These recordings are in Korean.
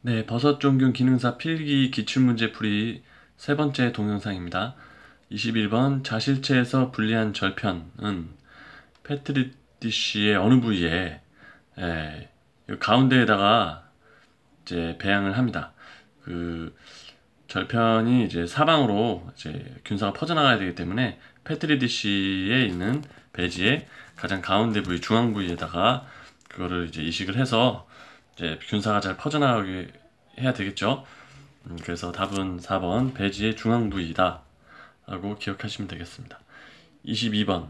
네, 버섯종균 기능사 필기 기출문제풀이 세 번째 동영상입니다. 21번 자실체에서 분리한 절편은 페트리티시의 어느 부위에 이 가운데에다가 이제 배양을 합니다. 그 절편이 이제 사방으로 이제 균사가 퍼져나가야 되기 때문에 페트리티시에 있는 배지의 가장 가운데 부위, 중앙 부위에다가 그거를 이제 이식을 해서 이제 균사가 잘 퍼져나가게 해야 되겠죠. 그래서 답은 4번 배지의 중앙 부위다 라고 기억하시면 되겠습니다. 22번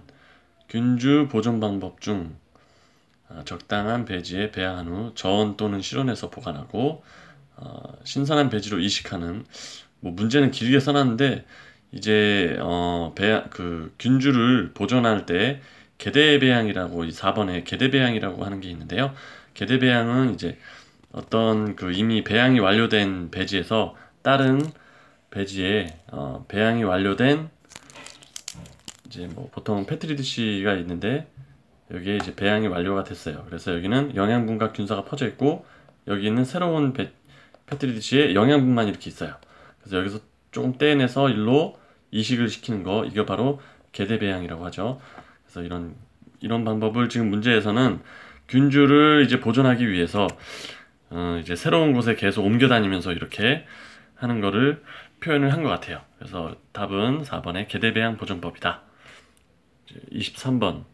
균주 보존 방법 중 적당한 배지에 배양한 후 저온 또는 실온에서 보관하고 신선한 배지로 이식하는, 뭐 문제는 길게 써놨는데 이제 배양 그 균주를 보존할 때 계대 배양이라고, 이 4번에 계대 배양이라고 하는 게 있는데요. 계대 배양은 이제 어떤 그 이미 배양이 완료된 배지에서 다른 배지에 배양이 완료된, 이제 뭐 보통 페트리디시가 있는데 여기에 이제 배양이 완료가 됐어요. 그래서 여기는 영양분과 균사가 퍼져 있고 여기는 새로운 페트리디시에 영양분만 이렇게 있어요. 그래서 여기서 조금 떼내서 일로 이식을 시키는 거, 이게 바로 계대 배양이라고 하죠. 그래서 이런 방법을 지금 문제에서는 균주를 이제 보존하기 위해서 이제 새로운 곳에 계속 옮겨 다니면서 이렇게 하는 거를 표현을 한 것 같아요. 그래서 답은 4번의 계대 배양 보존법이다. 23번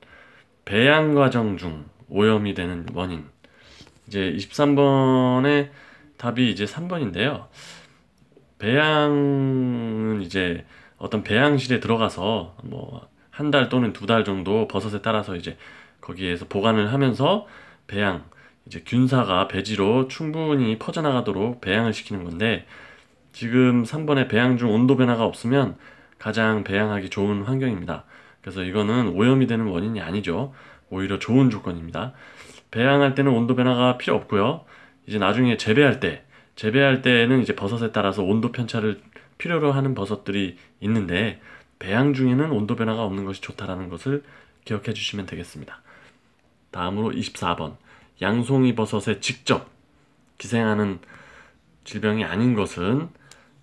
배양 과정 중 오염이 되는 원인. 이제 23번의 답이 이제 3번인데요. 배양은 이제 어떤 배양실에 들어가서 뭐 한 달 또는 두 달 정도 버섯에 따라서 이제 거기에서 보관을 하면서 배양, 이제 균사가 배지로 충분히 퍼져나가도록 배양을 시키는 건데, 지금 3번에 배양 중 온도 변화가 없으면 가장 배양하기 좋은 환경입니다. 그래서 이거는 오염이 되는 원인이 아니죠. 오히려 좋은 조건입니다. 배양할 때는 온도 변화가 필요 없고요. 이제 나중에 재배할 때는 이제 버섯에 따라서 온도 편차를 필요로 하는 버섯들이 있는데, 배양 중에는 온도 변화가 없는 것이 좋다라는 것을 기억해 주시면 되겠습니다. 다음으로 24번 양송이 버섯에 직접 기생하는 질병이 아닌 것은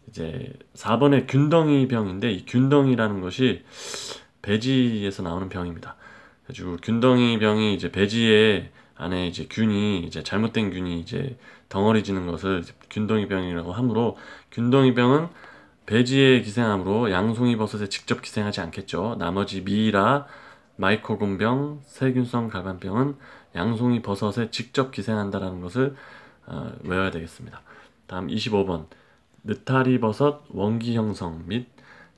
이제 4번의 균덩이 병인데, 이 균덩이라는 것이 배지에서 나오는 병입니다. 그래가지고 균덩이 병이 이제 배지에 안에 이제 균이, 이제 잘못된 균이 이제 덩어리지는 것을 균덩이 병이라고 하므로, 균덩이 병은 배지에 기생하므로 양송이 버섯에 직접 기생하지 않겠죠. 나머지 미이라, 마이코곤병, 세균성 갈반병은 양송이 버섯에 직접 기생한다라는 것을 외워야 되겠습니다. 다음 25번 느타리 버섯 원기 형성 및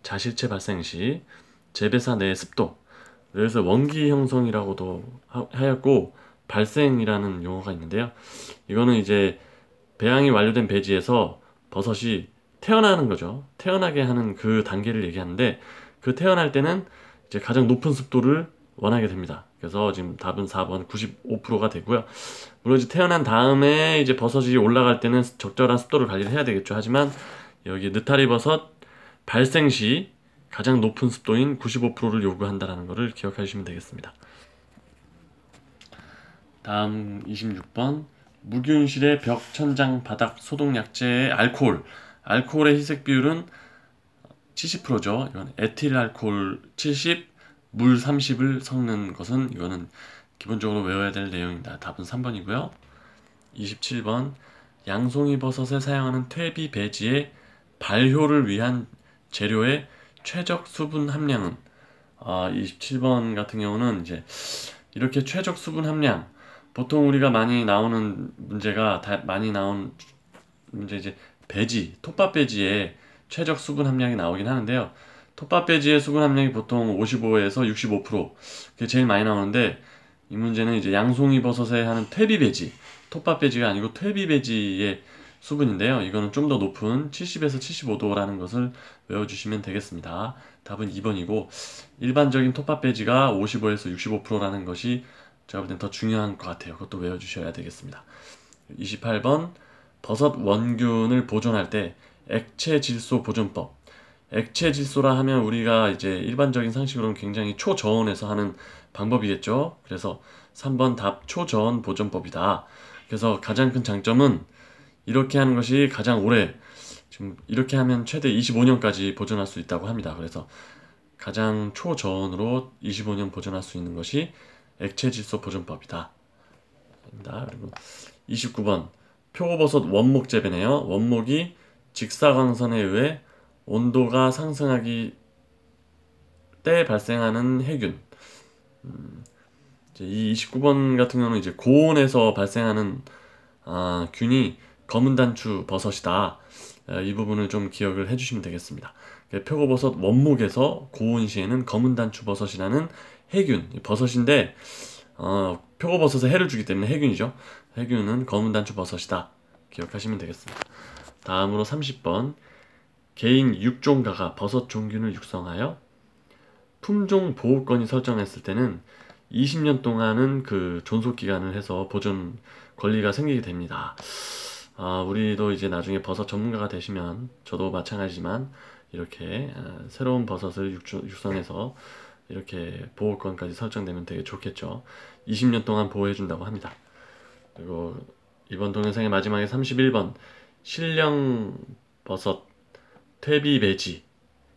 자실체 발생 시 재배사 내 습도. 그래서 원기 형성이라고도 하였고 발생이라는 용어가 있는데요. 이거는 이제 배양이 완료된 배지에서 버섯이 태어나는 거죠. 태어나게 하는 그 단계를 얘기하는데, 그 태어날 때는 이제 가장 높은 습도를 원하게 됩니다. 그래서 지금 답은 4번 95%가 되고요. 물론 이제 태어난 다음에 이제 버섯이 올라갈 때는 적절한 습도를 관리를 해야 되겠죠. 하지만 여기 느타리 버섯 발생 시 가장 높은 습도인 95%를 요구한다는 것을 기억해 주시면 되겠습니다. 다음 26번 무균실의 벽, 천장, 바닥 소독약제의 알코올의 희색 비율은 70%죠. 이건 에틸 알코올 70, 물 30을 섞는 것은, 이거는 기본적으로 외워야 될 내용입니다. 답은 3번이고요. 27번 양송이 버섯에 사용하는 퇴비 배지의 발효를 위한 재료의 최적 수분 함량은, 27번 같은 경우는 이제 이렇게 최적 수분 함량, 보통 우리가 많이 나오는 문제가, 많이 나온 문제 이제 톱밥 배지의 최적 수분 함량이 나오긴 하는데요. 톱밥 배지의 수분 함량이 보통 55에서 65%, 그게 제일 많이 나오는데, 이 문제는 이제 양송이 버섯에 하는 퇴비 배지, 톱밥 배지가 아니고 퇴비 배지의 수분인데요. 이거는 좀 더 높은 70에서 75도라는 것을 외워주시면 되겠습니다. 답은 2번이고, 일반적인 톱밥 배지가 55에서 65%라는 것이 제가 볼 땐 더 중요한 것 같아요. 그것도 외워주셔야 되겠습니다. 28번 버섯 원균을 보존할 때 액체 질소 보존법. 액체 질소라 하면 우리가 이제 일반적인 상식으로는 굉장히 초저온에서 하는 방법이겠죠. 그래서 3번 답 초저온 보존법이다. 그래서 가장 큰 장점은 이렇게 하는 것이 가장 오래, 지금 이렇게 하면 최대 25년까지 보존할 수 있다고 합니다. 그래서 가장 초저온으로 25년 보존할 수 있는 것이 액체질소 보존법이다. 그리고 29번 표고버섯 원목 재배네요. 원목이 직사광선에 의해 온도가 상승하기 때 발생하는 해균. 이제 이 29번 같은 경우는 이제 고온에서 발생하는 균이 검은단추 버섯이다. 이 부분을 좀 기억을 해주시면 되겠습니다. 표고버섯 원목에서 고온 시에는 검은단추 버섯이라는 해균, 버섯인데 표고버섯에 해를 주기 때문에 해균이죠. 해균은 검은단추 버섯이다. 기억하시면 되겠습니다. 다음으로 30번 개인 육종가가 버섯 종균을 육성하여 품종 보호권이 설정했을 때는 20년 동안은 그 존속 기간을 해서 보존 권리가 생기게 됩니다. 우리도 이제 나중에 버섯 전문가가 되시면 저도 마찬가지지만 이렇게 새로운 버섯을 육성해서 이렇게 보호권까지 설정되면 되게 좋겠죠. 20년 동안 보호해준다고 합니다. 그리고 이번 동영상의 마지막에 31번 신령버섯 퇴비 배지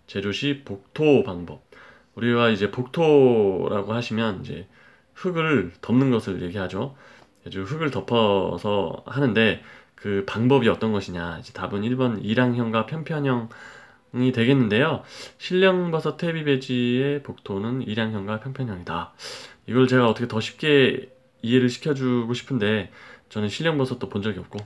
제조시 복토 방법. 우리가 이제 복토라고 하시면 이제 흙을 덮는 것을 얘기하죠. 아주 흙을 덮어서 하는데 그 방법이 어떤 것이냐. 이제 답은 1번 일항형과 편편형이 되겠는데요. 신령버섯 퇴비 배지의 복토는 일항형과 편편형이다. 이걸 제가 어떻게 더 쉽게 이해를 시켜주고 싶은데 저는 신령버섯도 본 적이 없고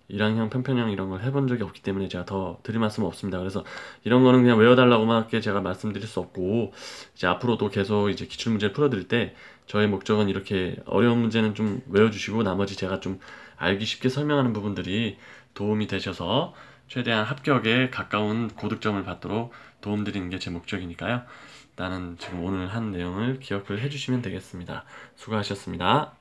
일항형, 편편형 이런 걸 해본 적이 없기 때문에 제가 더 드릴 말씀은 없습니다. 그래서 이런 거는 그냥 외워달라고만 게 제가 말씀드릴 수 없고 이제 앞으로도 계속 이제 기출문제를 풀어드릴 때 저의 목적은 이렇게 어려운 문제는 좀 외워주시고 나머지 제가 좀 알기 쉽게 설명하는 부분들이 도움이 되셔서 최대한 합격에 가까운 고득점을 받도록 도움드리는 게 제 목적이니까요. 일단은 지금 오늘 한 내용을 기억을 해주시면 되겠습니다. 수고하셨습니다.